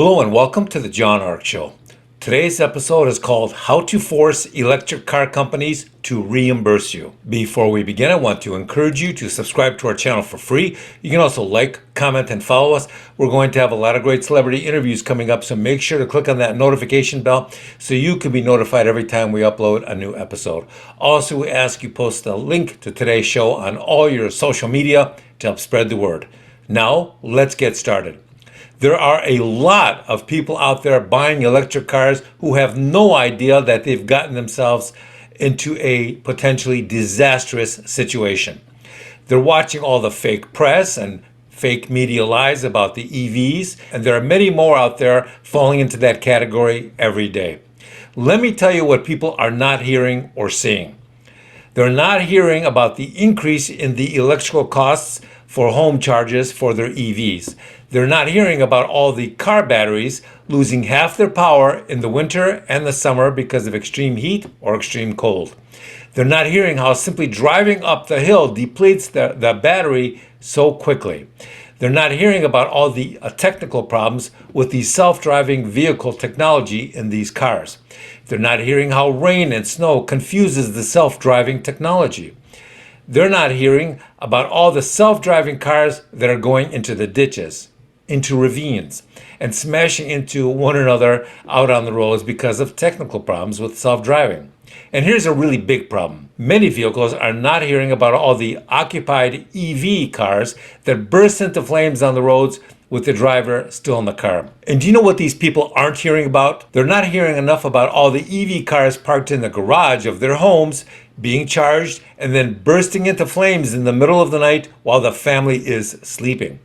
Hello and welcome to the John Ark Show. Today's episode is called How to Force Electric Car Companies to Reimburse You. Before we begin, I want to encourage you to subscribe to our channel for free. You can also like, comment, and follow us. We're going to have a lot of great celebrity interviews coming up, so make sure to click on that notification bell so you can be notified every time we upload a new episode. Also, we ask you post a link to today's show on all your social media to help spread the word. Now, let's get started. There are a lot of people out there buying electric cars who have no idea that they've gotten themselves into a potentially disastrous situation. They're watching all the fake press and fake media lies about the EVs, and there are many more out there falling into that category every day. Let me tell you what people are not hearing or seeing. They're not hearing about the increase in the electrical costs for home charges for their EVs. They're not hearing about all the car batteries losing half their power in the winter and the summer because of extreme heat or extreme cold. They're not hearing how simply driving up the hill depletes the battery so quickly. They're not hearing about all the technical problems with the self-driving vehicle technology in these cars. They're not hearing how rain and snow confuses the self-driving technology. They're not hearing about all the self-driving cars that are going into the ditches, into ravines, and smashing into one another out on the roads because of technical problems with self-driving. And here's a really big problem. Many vehicles are not hearing about all the occupied EV cars that burst into flames on the roads with the driver still in the car. And do you know what these people aren't hearing about? They're not hearing enough about all the EV cars parked in the garage of their homes being charged and then bursting into flames in the middle of the night while the family is sleeping.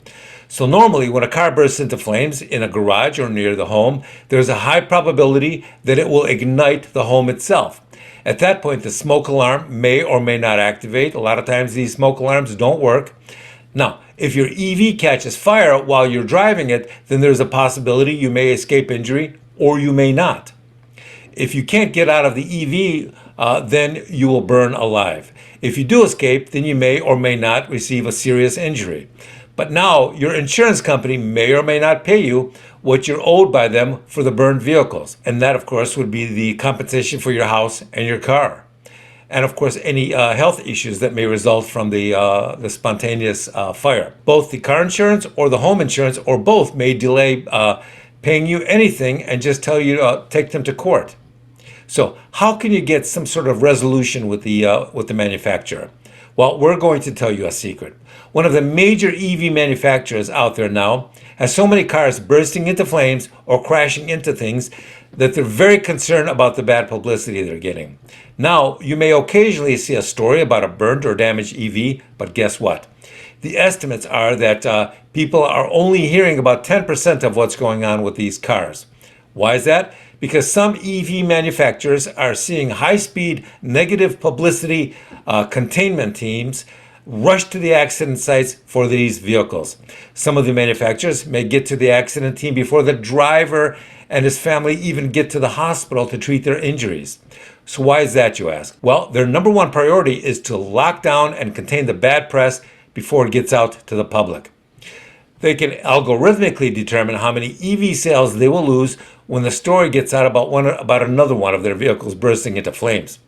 So normally when a car bursts into flames in a garage or near the home, there's a high probability that it will ignite the home itself. At that point, the smoke alarm may or may not activate. A lot of times these smoke alarms don't work. Now, if your EV catches fire while you're driving it, then there's a possibility you may escape injury or you may not. If you can't get out of the EV, then you will burn alive. If you do escape, then you may or may not receive a serious injury. But now your insurance company may or may not pay you what you're owed by them for the burned vehicles. And that, of course, would be the compensation for your house and your car. And of course, any health issues that may result from the spontaneous fire. Both the car insurance or the home insurance or both may delay paying you anything and just tell you to take them to court. So how can you get some sort of resolution with the manufacturer? Well, we're going to tell you a secret. One of the major EV manufacturers out there now has so many cars bursting into flames or crashing into things that they're very concerned about the bad publicity they're getting. Now, you may occasionally see a story about a burnt or damaged EV, but guess what? The estimates are that people are only hearing about 10% of what's going on with these cars. Why is that? Because some EV manufacturers are seeing high-speed negative publicity containment teams rush to the accident sites for these vehicles. Some of the manufacturers may get to the accident team before the driver and his family even get to the hospital to treat their injuries. So why is that, you ask? Well, their number one priority is to lock down and contain the bad press before it gets out to the public. They can algorithmically determine how many EV sales they will lose when the story gets out about another one of their vehicles bursting into flames.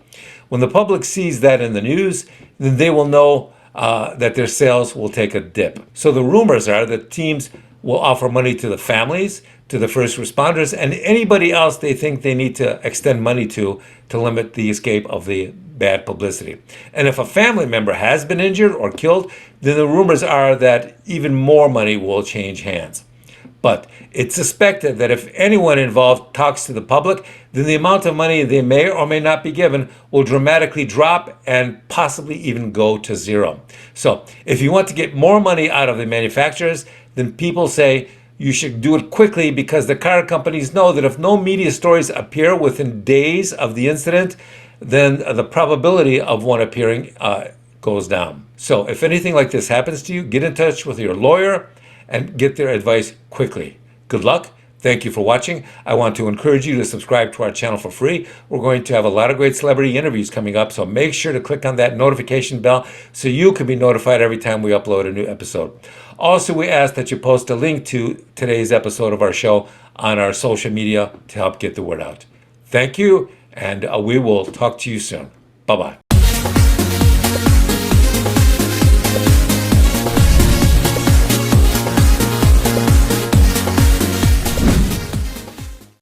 When the public sees that in the news, then they will know that their sales will take a dip. So the rumors are that teams will offer money to the families, to the first responders, and anybody else they think they need to extend money to limit the escape of the bad publicity. And if a family member has been injured or killed, then the rumors are that even more money will change hands. But it's suspected that if anyone involved talks to the public, then the amount of money they may or may not be given will dramatically drop and possibly even go to zero. So if you want to get more money out of the manufacturers, then people say you should do it quickly because the car companies know that if no media stories appear within days of the incident, then the probability of one appearing goes down. So if anything like this happens to you, get in touch with your lawyer and get their advice quickly. Good luck. Thank Thank you for watching. I want to encourage you to subscribe to our channel for free. We're going to have a lot of great celebrity interviews coming up, so make sure to click on that notification bell so you can be notified every time we upload a new episode. Also, we ask that you post a link to today's episode of our show on our social media to help get the word out. Thank you, and we will talk to you soon. Bye-bye.